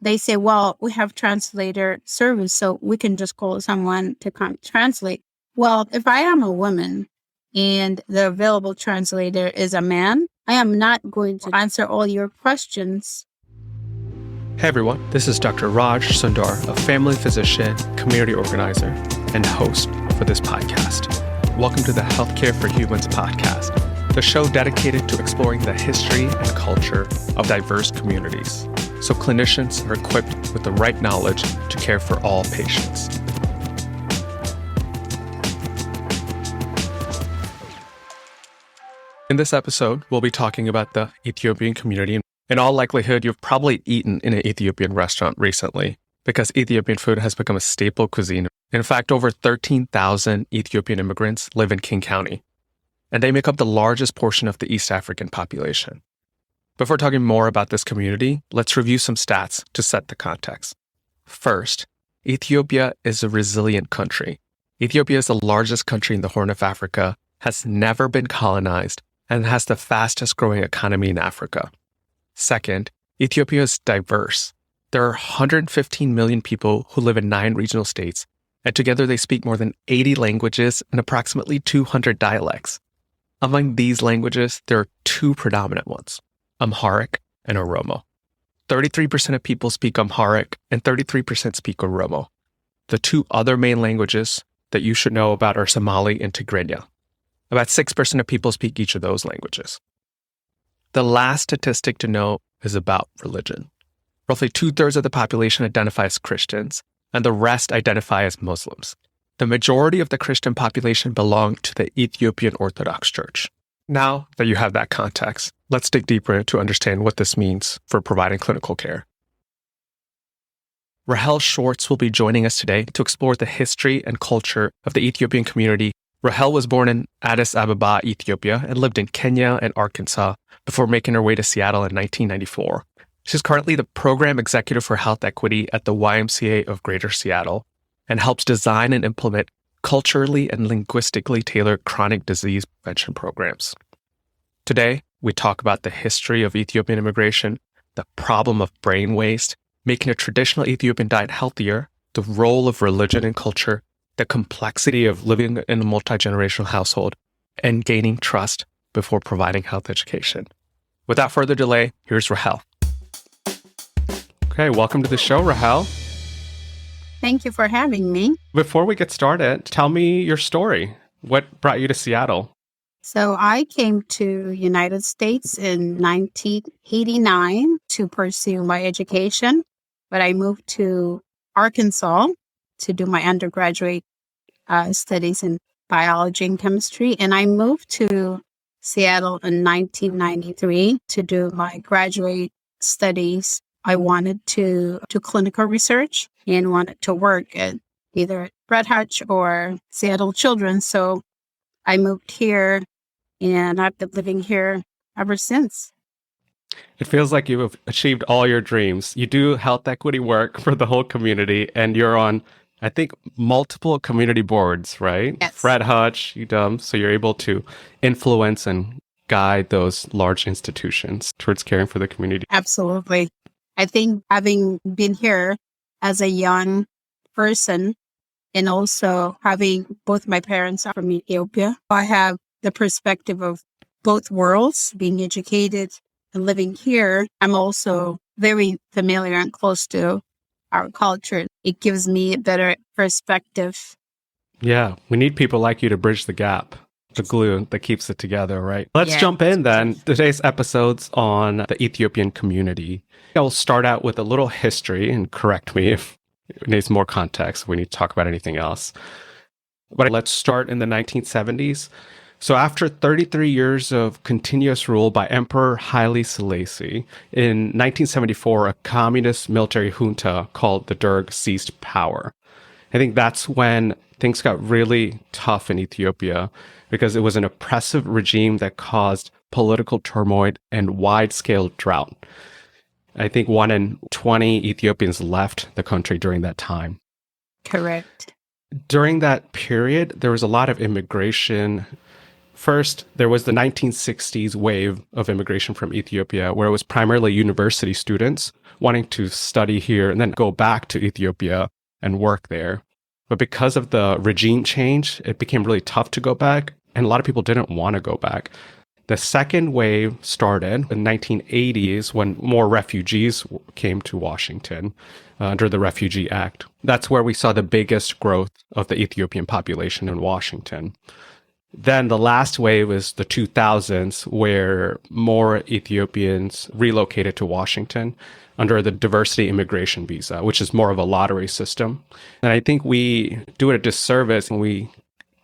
they say, well, we have translator service, so we can just call someone to come translate. Well, if I am a woman and the available translator is a man, I am not going to answer all your questions. Hey everyone, this is Dr. Raj Sundar, a family physician, community organizer, and host for this podcast. Welcome to the Healthcare for Humans podcast, the show dedicated to exploring the history and culture of diverse communities, so clinicians are equipped with the right knowledge to care for all patients. In this episode, we'll be talking about the Ethiopian community. In all likelihood, you've probably eaten in an Ethiopian restaurant recently because Ethiopian food has become a staple cuisine. In fact, over 13,000 Ethiopian immigrants live in King County, and they make up the largest portion of the East African population. Before talking more about this community, let's review some stats to set the context. First, Ethiopia is a resilient country. Ethiopia is the largest country in the Horn of Africa, has never been colonized, and has the fastest growing economy in Africa. Second, Ethiopia is diverse. There are 115 million people who live in 9 regional states, and together they speak more than 80 languages and approximately 200 dialects. Among these languages, there are 2 predominant ones, Amharic and Oromo. 33% of people speak Amharic and 33% speak Oromo. The 2 other main languages that you should know about are Somali and Tigrinya. About 6% of people speak each of those languages. The last statistic to know is about religion. Roughly 2/3 of the population identify as Christians, and the rest identify as Muslims. The majority of the Christian population belong to the Ethiopian Orthodox Church. Now that you have that context, let's dig deeper to understand what this means for providing clinical care. Rahel Schwartz will be joining us today to explore the history and culture of the Ethiopian community. Rahel was born in Addis Ababa, Ethiopia, and lived in Kenya and Arkansas before making her way to Seattle in 1994. She's currently the program executive for health equity at the YMCA of Greater Seattle and helps design and implement culturally and linguistically tailored chronic disease prevention programs. Today, we talk about the history of Ethiopian immigration, the problem of brain waste, making a traditional Ethiopian diet healthier, the role of religion and culture, the complexity of living in a multi-generational household, and gaining trust before providing health education. Without further delay, here's Rahel. Okay, welcome to the show, Rahel. Thank you for having me. Before we get started, tell me your story. What brought you to Seattle? So I came to United States in 1989 to pursue my education, but I moved to Arkansas to do my undergraduate studies in biology and chemistry. And I moved to Seattle in 1993 to do my graduate studies. I wanted to do clinical research and wanted to work at either Red Hatch or Seattle Children's. So I moved here and I've been living here ever since. It feels like you've achieved all your dreams. You do health equity work for the whole community, and you're on, I think, multiple community boards, right? Yes. Red Hutch, UW, so you're able to influence and guide those large institutions towards caring for the community. Absolutely. I think having been here as a young person and also having both my parents are from Ethiopia, I have the perspective of both worlds, being educated and living here. I'm also very familiar and close to our culture. It gives me a better perspective. Yeah, we need people like you to bridge the gap, the glue that keeps it together, right? Let's jump in then. Today's episode's on the Ethiopian community. I'll start out with a little history, and correct me if it needs more context. We need to talk about anything else. But let's start in the 1970s. So after 33 years of continuous rule by Emperor Haile Selassie, in 1974, a communist military junta called the Derg seized power. I think that's when things got really tough in Ethiopia because it was an oppressive regime that caused political turmoil and wide-scale drought. I think 1 in 20 Ethiopians left the country during that time. Correct. During that period, there was a lot of immigration First, there was the 1960s wave of immigration from Ethiopia, where it was primarily university students wanting to study here and then go back to Ethiopia and work there. But because of the regime change, it became really tough to go back, and a lot of people didn't want to go back. The second wave started in the 1980s when more refugees came to Washington under the Refugee Act. That's where we saw the biggest growth of the Ethiopian population in Washington. Then the last wave was the 2000s, where more Ethiopians relocated to Washington under the diversity immigration visa, which is more of a lottery system. And I think we do it a disservice when we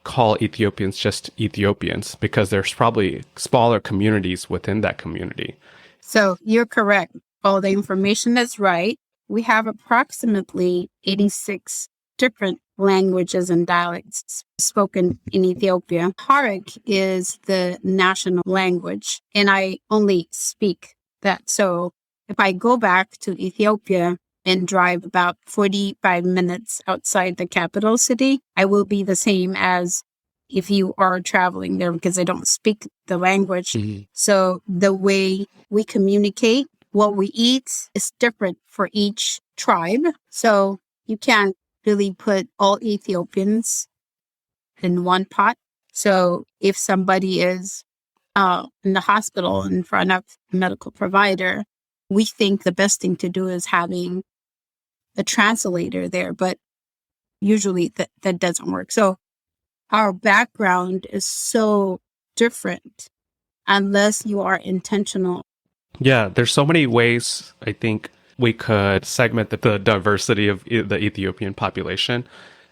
call Ethiopians just Ethiopians, because there's probably smaller communities within that community. So you're correct. All the information is right. We have approximately 86 different languages and dialects spoken in Ethiopia. Amharic is the national language, and I only speak that. So if I go back to Ethiopia and drive about 45 minutes outside the capital city, I will be the same as if you are traveling there, because I don't speak the language. Mm-hmm. So the way we communicate, what we eat is different for each tribe. So you can't really put all Ethiopians in one pot. So if somebody is in the hospital in front of a medical provider, we think the best thing to do is having a translator there, but usually that doesn't work. So our background is so different unless you are intentional. Yeah, there's so many ways I think we could segment the diversity of the Ethiopian population.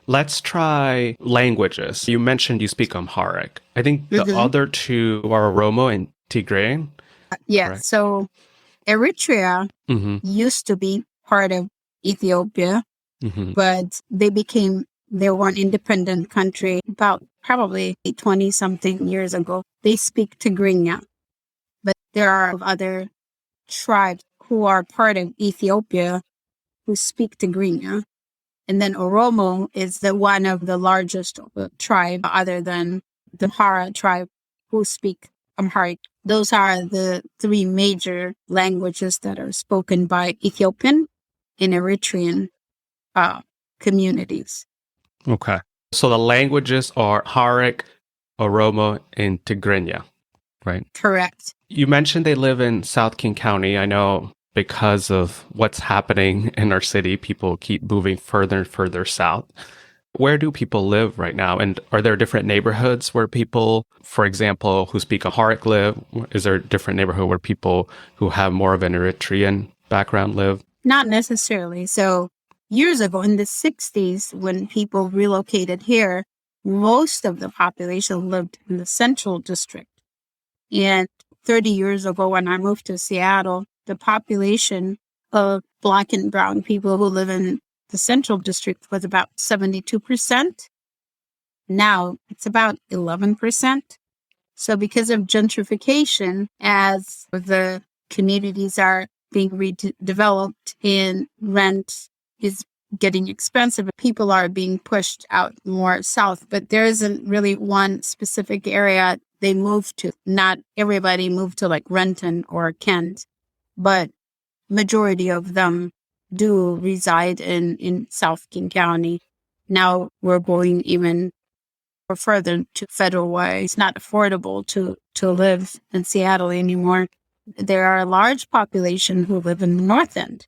Let's try languages. You mentioned you speak Amharic. I think the other two are Oromo and Tigray. Yeah, correct? So Eritrea used to be part of Ethiopia, but they became their one independent country about probably 20-something years ago. They speak Tigrinya, but there are other tribes who are part of Ethiopia who speak Tigrinya. And then Oromo is the one of the largest tribe other than the Hara tribe who speak Amharic. Those are the three major languages that are spoken by Ethiopian and Eritrean communities. Okay. So the languages are Amharic, Oromo, and Tigrinya, right? Correct. You mentioned they live in South King County. I know because of what's happening in our city, people keep moving further and further south. Where do people live right now? And are there different neighborhoods where people, for example, who speak Amharic live? Is there a different neighborhood where people who have more of an Eritrean background live? Not necessarily. So years ago in the 60s, when people relocated here, most of the population lived in the central district. And 30 years ago, when I moved to Seattle, the population of Black and brown people who live in the central district was about 72%. Now it's about 11%. So because of gentrification, as the communities are being redeveloped and rent is getting expensive, people are being pushed out more south. But there isn't really one specific area they move to. Not everybody moved to like Renton or Kent, but majority of them do reside in South King County. Now we're going even further to Federal Way. It's not affordable to live in Seattle anymore. There are a large population who live in the North End,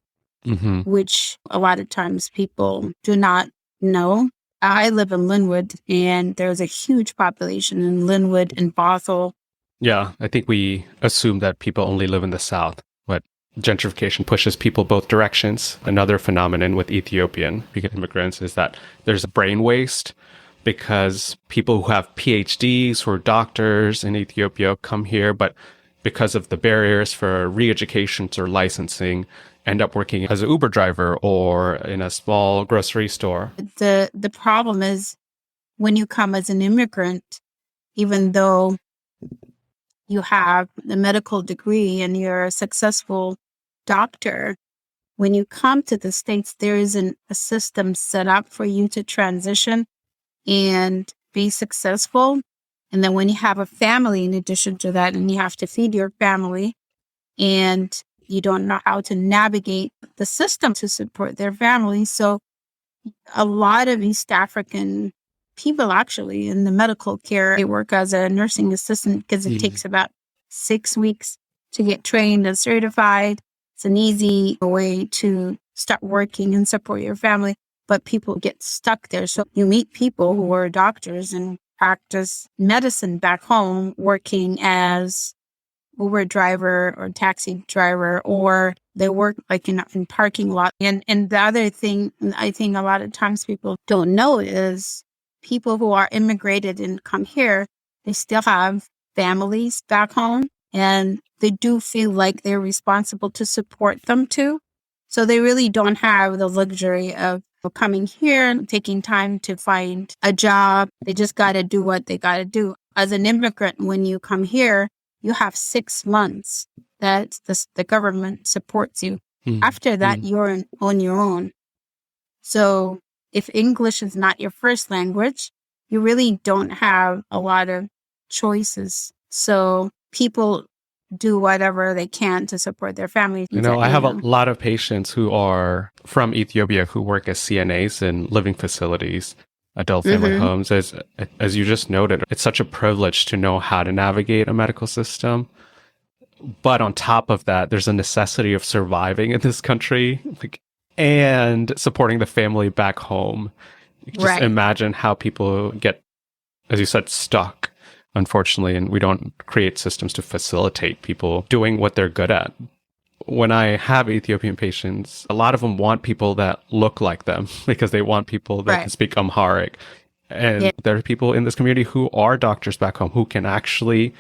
which a lot of times people do not know. I live in Linwood, and there's a huge population in Linwood and Bothell. Yeah, I think we assume that people only live in the South, but gentrification pushes people both directions. Another phenomenon with Ethiopian immigrants is that there's brain waste, because people who have PhDs, who are doctors in Ethiopia, come here, but because of the barriers for re-education or licensing, end up working as an Uber driver or in a small grocery store. The problem is when you come as an immigrant, even though you have a medical degree and you're a successful doctor, when you come to the States, there isn't a system set up for you to transition and be successful. And then when you have a family in addition to that, and you have to feed your family, and you don't know how to navigate the system to support their family. So a lot of East African people actually in the medical care, they work as a nursing assistant because it takes about 6 weeks to get trained and certified. It's an easy way to start working and support your family, but people get stuck there. So you meet people who are doctors and practice medicine back home working as Uber driver or taxi driver, or they work like in parking lot. And the other thing I think a lot of times people don't know is people who are immigrated and come here, they still have families back home, and they do feel like they're responsible to support them too. So they really don't have the luxury of coming here and taking time to find a job. They just got to do what they got to do. As an immigrant, when you come here, you have 6 months that the government supports you. After that, you're on your own. So if English is not your first language, you really don't have a lot of choices. So people do whatever they can to support their families. I have a lot of patients who are from Ethiopia who work as CNAs in living facilities, adult family homes. As you just noted, it's such a privilege to know how to navigate a medical system. But on top of that, there's a necessity of surviving in this country, and supporting the family back home. Just imagine how people get, as you said, stuck, unfortunately, and we don't create systems to facilitate people doing what they're good at. When I have Ethiopian patients, a lot of them want people that look like them because they want people that can speak Amharic. And there are people in this community who are doctors back home who can actually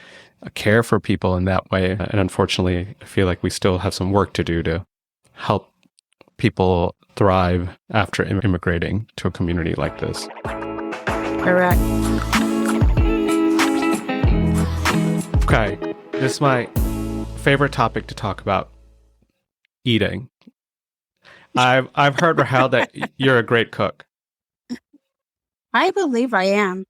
care for people in that way. And unfortunately, I feel like we still have some work to do to help people thrive after immigrating to a community like this. Correct. Okay, this is my favorite topic to talk about. Eating. I've heard, Rahel, that you're a great cook. I believe I am.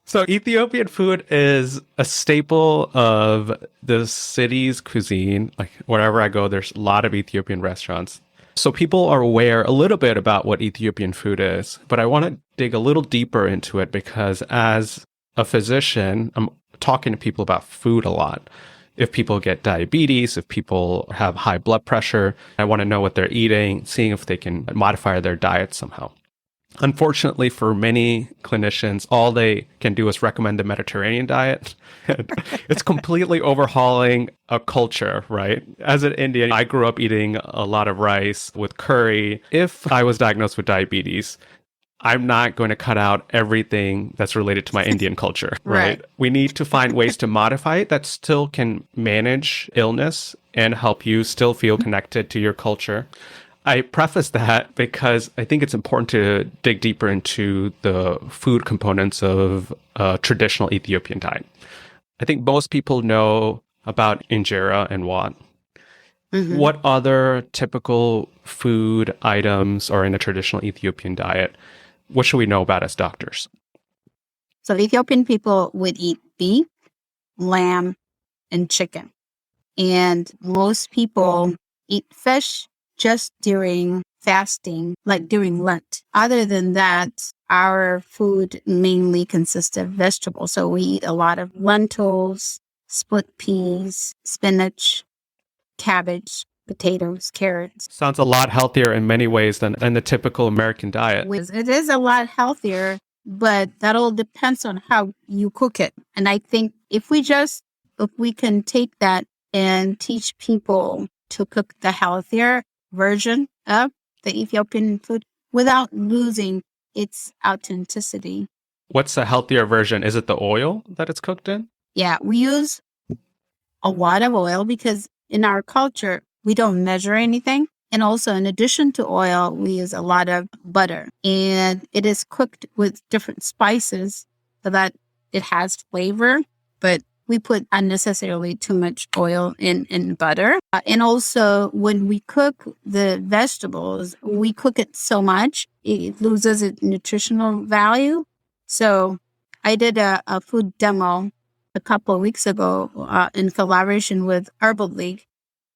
So Ethiopian food is a staple of the city's cuisine. Like wherever I go, there's a lot of Ethiopian restaurants. So people are aware a little bit about what Ethiopian food is, but I want to dig a little deeper into it because as a physician, I'm talking to people about food a lot. If people get diabetes, if people have high blood pressure, I want to know what they're eating, seeing if they can modify their diet somehow. Unfortunately, for many clinicians, all they can do is recommend the Mediterranean diet. It's completely overhauling a culture, right? As an Indian, I grew up eating a lot of rice with curry. If I was diagnosed with diabetes, I'm not going to cut out everything that's related to my Indian culture, right? We need to find ways to modify it that still can manage illness and help you still feel connected to your culture. I preface that because I think it's important to dig deeper into the food components of a traditional Ethiopian diet. I think most people know about injera and wat. What other typical food items are in a traditional Ethiopian diet? What should we know about as doctors? So the Ethiopian people would eat beef, lamb, and chicken. And most people eat fish just during fasting, like during Lent. Other than that, our food mainly consists of vegetables. So we eat a lot of lentils, split peas, spinach, cabbage, potatoes, carrots. Sounds a lot healthier in many ways than the typical American diet. It is a lot healthier, but that all depends on how you cook it. And I think if we can take that and teach people to cook the healthier version of the Ethiopian food without losing its authenticity. What's a healthier version? Is it the oil that it's cooked in? Yeah, we use a lot of oil because in our culture, we don't measure anything. And also, in addition to oil, we use a lot of butter. And it is cooked with different spices so that it has flavor, but we put unnecessarily too much oil in butter. And also, when we cook the vegetables, we cook it so much, it loses its nutritional value. So I did a food demo a couple of weeks ago in collaboration with Herbal League.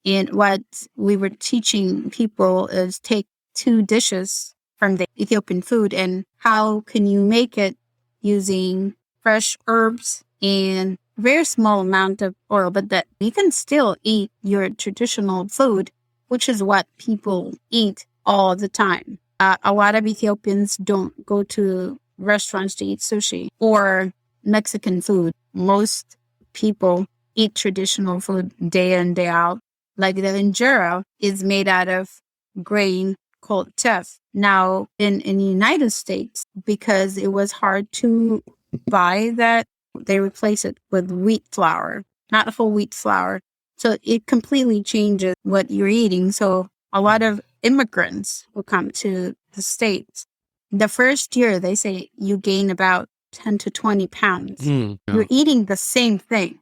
And what we were teaching people is take two dishes from the Ethiopian food and how can you make it using fresh herbs and very small amount of oil, but that you can still eat your traditional food, which is what people eat all the time. A lot of Ethiopians don't go to restaurants to eat sushi or Mexican food. Most people eat traditional food day in, day out. Like the injera is made out of grain called teff. Now, in the United States, because it was hard to buy that, they replace it with wheat flour, not whole wheat flour. So it completely changes what you're eating. So a lot of immigrants will come to the States. The first year, they say you gain about 10 to 20 pounds. Yeah. You're eating the same thing,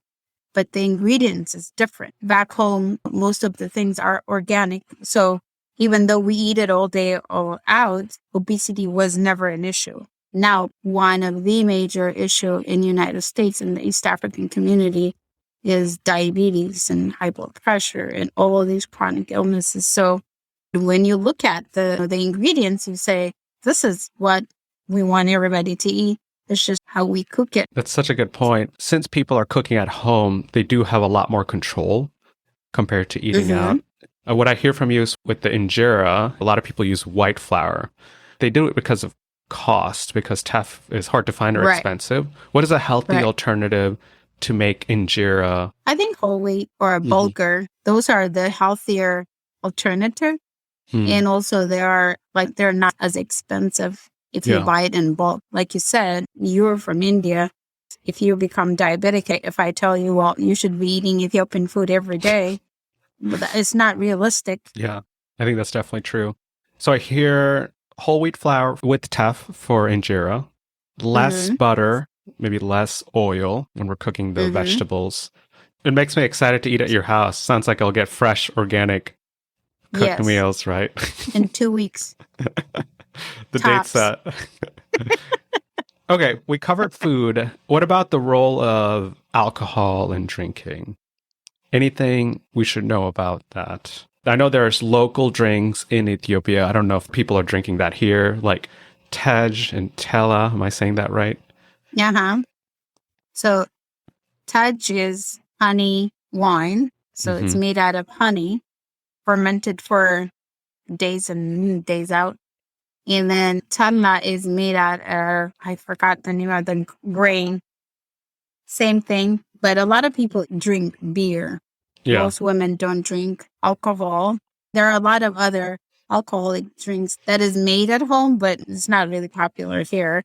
but the ingredients is different. Back home, most of the things are organic. So even though we eat it all day, all out, obesity was never an issue. Now, one of the major issue in the United States and the East African community is diabetes and high blood pressure and all of these chronic illnesses. So when you look at the ingredients, you say, this is what we want everybody to eat. It's just how we cook it. That's such a good point. Since people are cooking at home, they do have a lot more control compared to eating out. What I hear from you is with the injera, a lot of people use white flour. They do it because of cost, because teff is hard to find or expensive. What is a healthy alternative to make injera? I think whole wheat or bulgur, those are the healthier alternative. And also they're not as expensive if you buy it in bulk. Like you said, you're from India. If you become diabetic, if I tell you, well, you should be eating Ethiopian food every day, it's not realistic. Yeah, I think that's definitely true. So I hear whole wheat flour with teff for injera, less butter, maybe less oil when we're cooking the vegetables. It makes me excited to eat at your house. Sounds like I'll get fresh, organic cooked meals, right? In 2 weeks. The date's set. Okay, we covered food. What about the role of alcohol in drinking? Anything we should know about that? I know there's local drinks in Ethiopia. I don't know if people are drinking that here, like tej and tella. Am I saying that right? So tej is honey wine. So it's made out of honey, fermented for days and days out. And then talla is made out of, I forgot the name of the grain. Same thing. But a lot of people drink beer. Yeah. Most women don't drink alcohol. There are a lot of other alcoholic drinks that is made at home, but it's not really popular here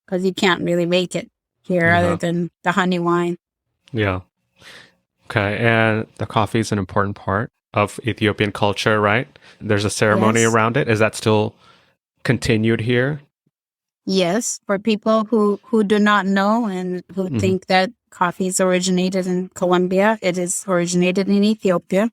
because you can't really make it here other than the honey wine. Yeah. Okay. And the coffee is an important part of Ethiopian culture, right? There's a ceremony around it. Is that still continued here? Yes. For people who do not know and who think that coffee is originated in Colombia, it is originated in Ethiopia.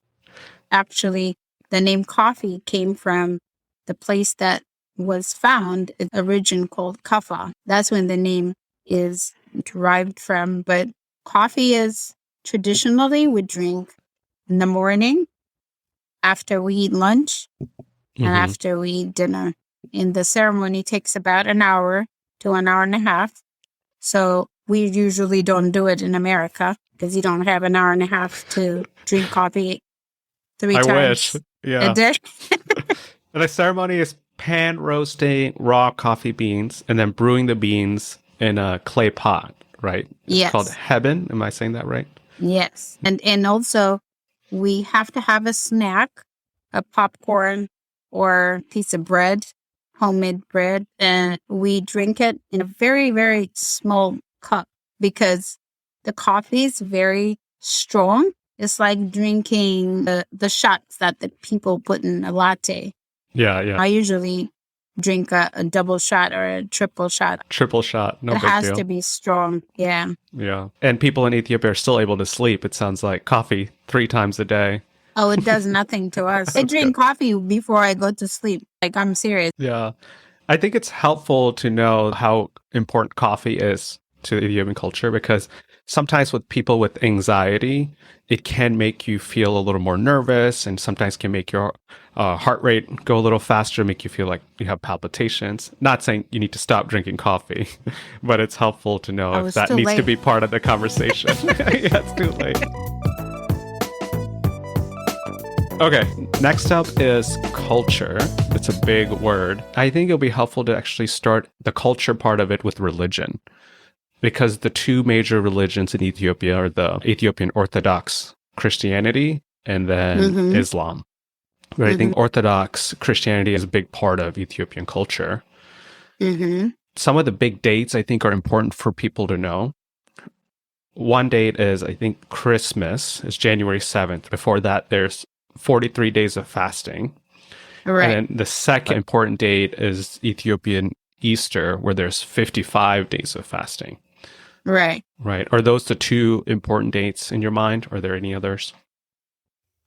Actually, the name coffee came from the place that was found, a region called Kaffa. That's when the name is derived from. But coffee is traditionally we drink in the morning, after we eat lunch, and after we eat dinner. And the ceremony takes about an hour to an hour and a half. So we usually don't do it in America because you don't have an hour and a half to drink coffee three times a day. And the ceremony is pan roasting raw coffee beans and then brewing the beans in a clay pot, right? It's called heben. Am I saying that right? Yes. And also we have to have a snack, a popcorn or piece of bread, homemade bread, and we drink it in a very, very small cup because the coffee is very strong. It's like drinking the shots that the people put in a latte. Yeah. I usually drink a double shot or a triple shot. Triple shot, no big deal. It has to be strong, yeah. Yeah. And people in Ethiopia are still able to sleep. It sounds like coffee 3 times a day. Oh, it does nothing to us. I drink coffee before I go to sleep. Like, I'm serious. Yeah. I think it's helpful to know how important coffee is to the Ethiopian culture because sometimes with people with anxiety, it can make you feel a little more nervous and sometimes can make your heart rate go a little faster, make you feel like you have palpitations. Not saying you need to stop drinking coffee, but it's helpful to know if that needs to be part of the conversation. Yeah, it's too late. Okay, next up is culture. It's a big word. I think it'll be helpful to actually start the culture part of it with religion, because the two major religions in Ethiopia are the Ethiopian Orthodox Christianity and then Islam. But I think Orthodox Christianity is a big part of Ethiopian culture. Some of the big dates I think are important for people to know. One date is, I think, Christmas is January 7th. Before that, there's 43 days of fasting. Right. And then the second important date is Ethiopian Easter, where there's 55 days of fasting. Right. Right. Are those the two important dates in your mind? Are there any others?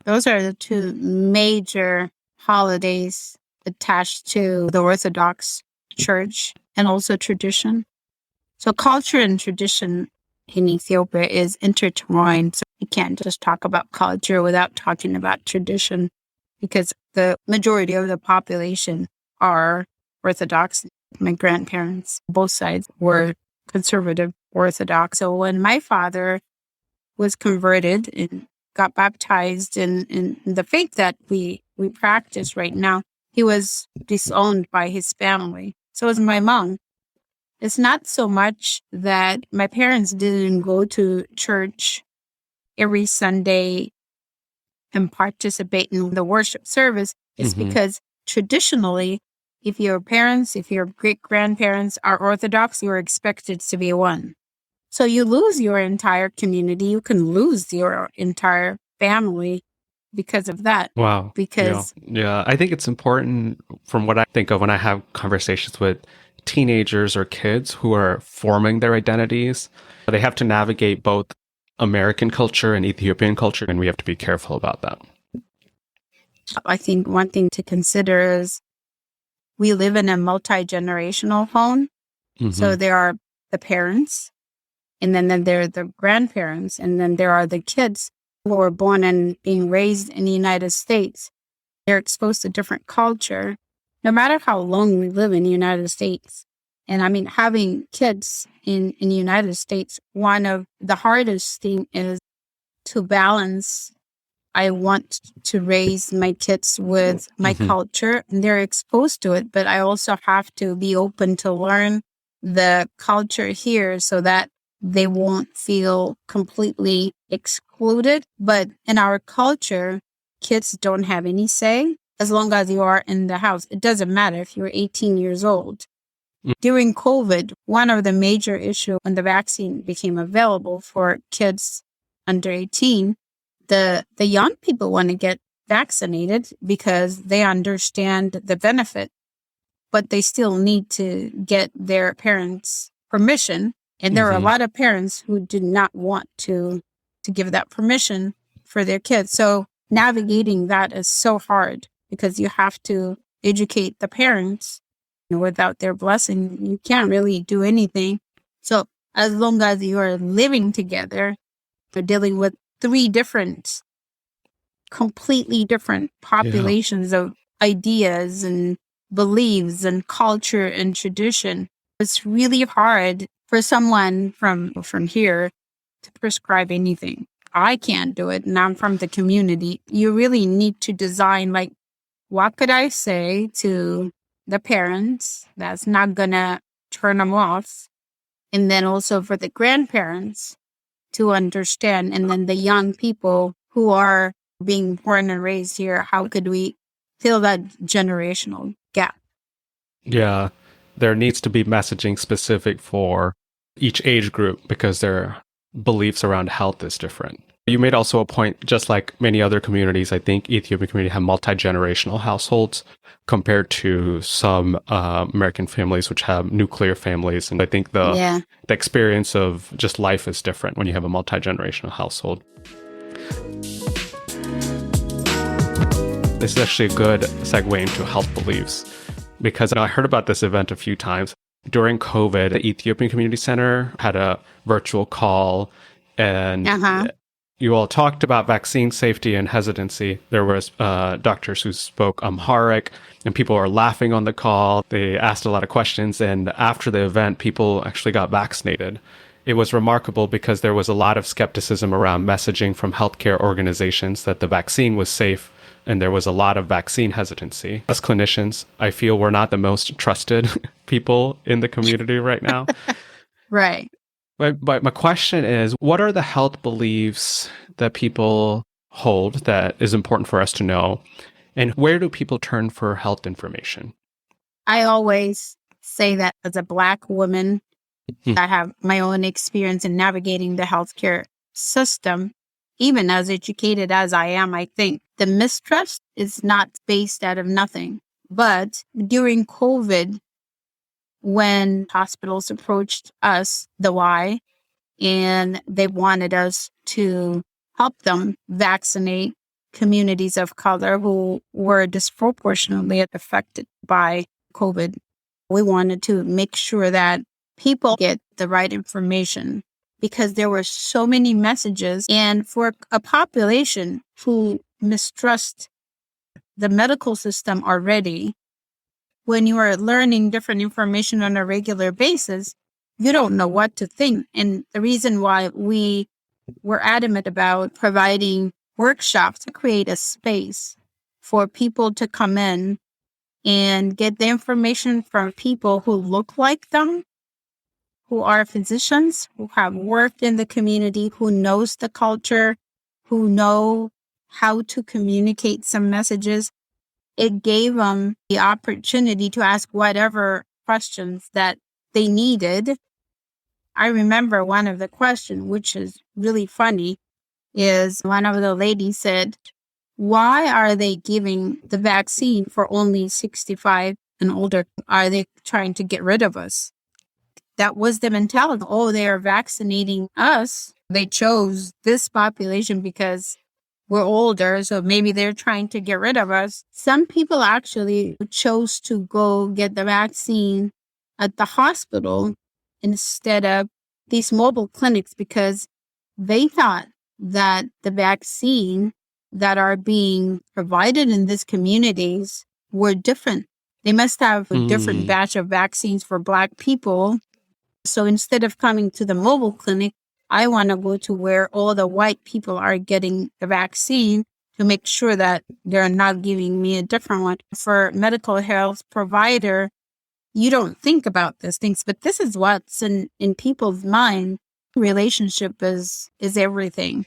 Those are the two major holidays attached to the Orthodox Church and also tradition. So culture and tradition in Ethiopia is intertwined. So you can't just talk about culture without talking about tradition, because the majority of the population are Orthodox. My grandparents, both sides, were conservative Orthodox. So when my father was converted and got baptized in the faith that we practice right now, he was disowned by his family. So was my mom. It's not so much that my parents didn't go to church every Sunday and participate in the worship service. It's because traditionally, if your parents, if your great-grandparents are Orthodox, you're expected to be one. So you lose your entire community. You can lose your entire family because of that. Wow. Because yeah, I think it's important from what I think of when I have conversations with teenagers or kids who are forming their identities. They have to navigate both American culture and Ethiopian culture, and we have to be careful about that. I think one thing to consider is we live in a multi-generational home. So there are the parents, and then there are the grandparents, and then there are the kids who were born and being raised in the United States. They're exposed to different culture, no matter how long we live in the United States. And I mean, having kids in the United States, one of the hardest thing is to balance. I want to raise my kids with my culture, and they're exposed to it, but I also have to be open to learn the culture here so that they won't feel completely excluded. But in our culture, kids don't have any say as long as you are in the house. It doesn't matter if you're 18 years old. During COVID, one of the major issues when the vaccine became available for kids under 18, the young people want to get vaccinated because they understand the benefit, but they still need to get their parents' permission. And there are a lot of parents who do not want to give that permission for their kids. So navigating that is so hard because you have to educate the parents. Without their blessing, you can't really do anything. So as long as you are living together, you're dealing with three completely different populations of ideas and beliefs and culture and tradition. It's really hard for someone from here to prescribe anything. I can't do it, and I'm from the community. You really need to design, like, what could I say to the parents that's not gonna turn them off, and then also for the grandparents to understand, and then the young people who are being born and raised here, how could we fill that generational gap? Yeah, there needs to be messaging specific for each age group because their beliefs around health is different. You made also a point, just like many other communities, I think Ethiopian community have multi-generational households compared to some American families which have nuclear families. And I think the experience of just life is different when you have a multi-generational household. This is actually a good segue into health beliefs, because I heard about this event a few times. During COVID, the Ethiopian Community Center had a virtual call, and you all talked about vaccine safety and hesitancy. There was doctors who spoke Amharic, and people were laughing on the call. They asked a lot of questions, and after the event, people actually got vaccinated. It was remarkable because there was a lot of skepticism around messaging from healthcare organizations that the vaccine was safe, and there was a lot of vaccine hesitancy. As clinicians, I feel we're not the most trusted people in the community right now. Right. But my question is, what are the health beliefs that people hold that is important for us to know? And where do people turn for health information? I always say that as a Black woman, I have my own experience in navigating the healthcare system. Even as educated as I am, I think the mistrust is not based out of nothing. But during COVID, when hospitals approached us, the Y, and they wanted us to help them vaccinate communities of color who were disproportionately affected by COVID, we wanted to make sure that people get the right information because there were so many messages. And for a population who mistrust the medical system already, when you are learning different information on a regular basis, you don't know what to think. And the reason why we were adamant about providing workshops to create a space for people to come in and get the information from people who look like them, who are physicians, who have worked in the community, who knows the culture, who know how to communicate some messages. It gave them the opportunity to ask whatever questions that they needed. I remember one of the questions, which is really funny, is one of the ladies said, why are they giving the vaccine for only 65 and older? Are they trying to get rid of us? That was the mentality. Oh, they are vaccinating us. They chose this population because we're older, so maybe they're trying to get rid of us. Some people actually chose to go get the vaccine at the hospital instead of these mobile clinics because they thought that the vaccine that are being provided in these communities were different. They must have a different batch of vaccines for Black people. So instead of coming to the mobile clinic, I want to go to where all the white people are getting the vaccine to make sure that they're not giving me a different one. For medical health provider, you don't think about these things, but this is what's in people's mind. Relationship is everything.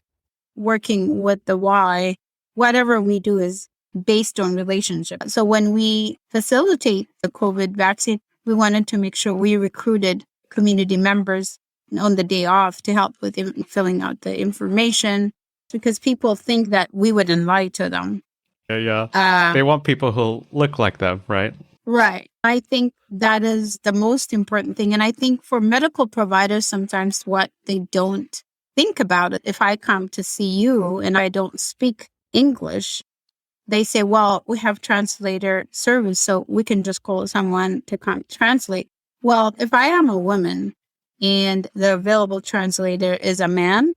Working with the Y, whatever we do is based on relationship. So when we facilitate the COVID vaccine, we wanted to make sure we recruited community members on the day off to help with filling out the information because people think that we wouldn't lie to them. Yeah. They want people who look like them, right? Right. I think that is the most important thing. And I think for medical providers, sometimes what they don't think about it, if I come to see you and I don't speak English, they say, well, we have translator service, so we can just call someone to come translate. Well, if I am a woman and the available translator is a man,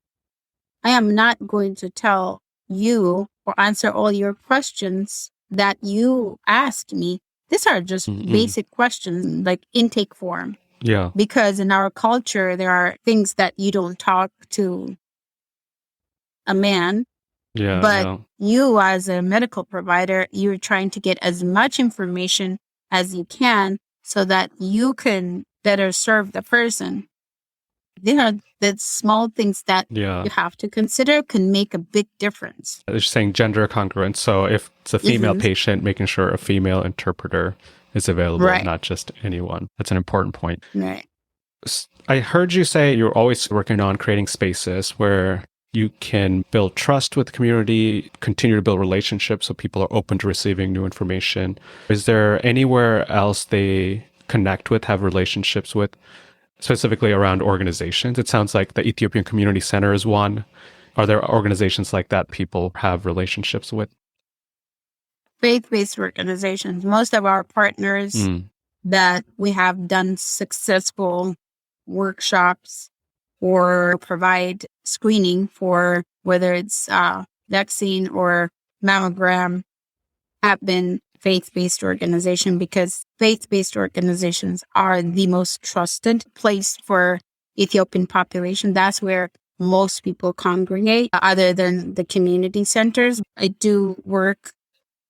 I am not going to tell you or answer all your questions that you asked me. These are just basic questions like intake form. Yeah. Because in our culture, there are things that you don't talk to a man. Yeah. But you as a medical provider, you're trying to get as much information as you can so that you can better serve the person. There are the small things that you have to consider can make a big difference. They're saying gender congruence. So if it's a female patient, making sure a female interpreter is available, not just anyone. That's an important point. Right. I heard you say you're always working on creating spaces where you can build trust with the community, continue to build relationships so people are open to receiving new information. Is there anywhere else they connect with, have relationships with, specifically around organizations? It sounds like the Ethiopian Community Center is one. Are there organizations like that people have relationships with? Faith-based organizations. Most of our partners that we have done successful workshops or provide screening for whether it's vaccine or mammogram have been faith-based organization, because faith-based organizations are the most trusted place for Ethiopian population. That's where most people congregate other than the community centers. I do work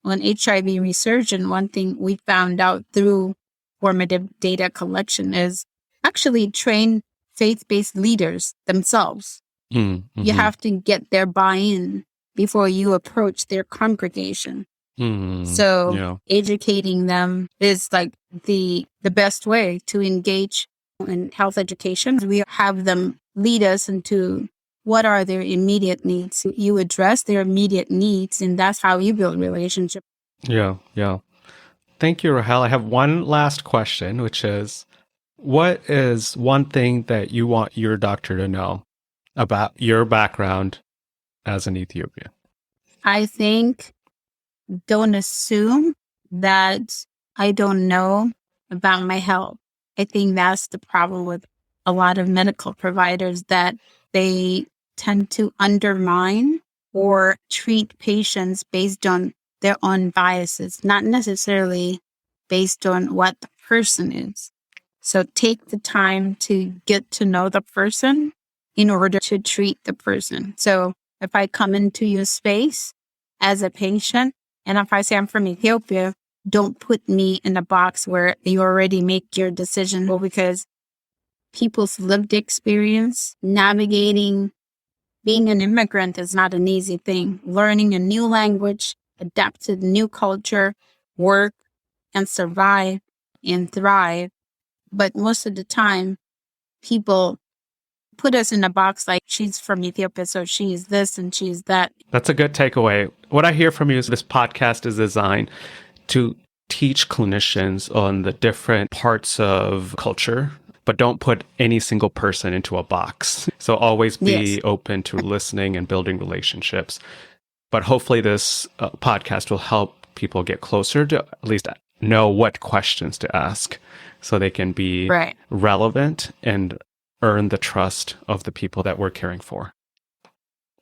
on HIV research, and one thing we found out through formative data collection is actually train faith-based leaders themselves. Mm-hmm. You have to get their buy-in before you approach their congregation. So educating them is like the best way to engage in health education. We have them lead us into what are their immediate needs. You address their immediate needs, and that's how you build relationship. Yeah. Thank you, Rahel. I have one last question, which is, what is one thing that you want your doctor to know about your background as an Ethiopian? I think don't assume that I don't know about my health. I think that's the problem with a lot of medical providers, that they tend to undermine or treat patients based on their own biases, not necessarily based on what the person is. So take the time to get to know the person in order to treat the person. So if I come into your space as a patient, and if I say I'm from Ethiopia, don't put me in a box where you already make your decision. Well, because people's lived experience, navigating, being an immigrant is not an easy thing. Learning a new language, adapt to the new culture, work and survive and thrive. But most of the time, people put us in a box like, she's from Ethiopia, so she's this and she's that. That's a good takeaway. What I hear from you is this podcast is designed to teach clinicians on the different parts of culture, but don't put any single person into a box. So always be open to listening and building relationships. But hopefully this podcast will help people get closer to at least know what questions to ask so they can be relevant and earn the trust of the people that we're caring for.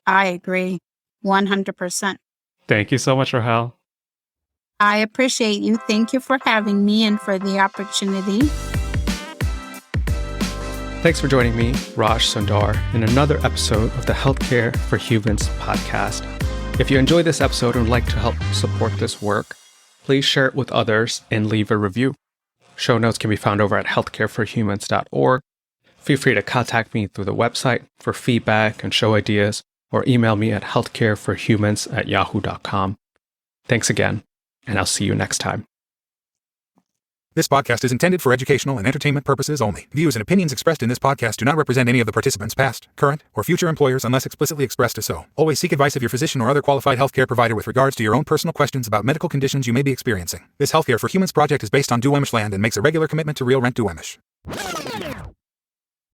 I agree 100%. Thank you so much, Rahel. I appreciate you. Thank you for having me and for the opportunity. Thanks for joining me, Raj Sundar, in another episode of the Healthcare for Humans podcast. If you enjoyed this episode and would like to help support this work, please share it with others and leave a review. Show notes can be found over at healthcareforhumans.org. Feel free to contact me through the website for feedback and show ideas, or email me at healthcareforhumans@yahoo.com. Thanks again, and I'll see you next time. This podcast is intended for educational and entertainment purposes only. Views and opinions expressed in this podcast do not represent any of the participants' past, current, or future employers unless explicitly expressed as so. Always seek advice of your physician or other qualified healthcare provider with regards to your own personal questions about medical conditions you may be experiencing. This Healthcare for Humans project is based on Duwamish land and makes a regular commitment to real rent Duwamish.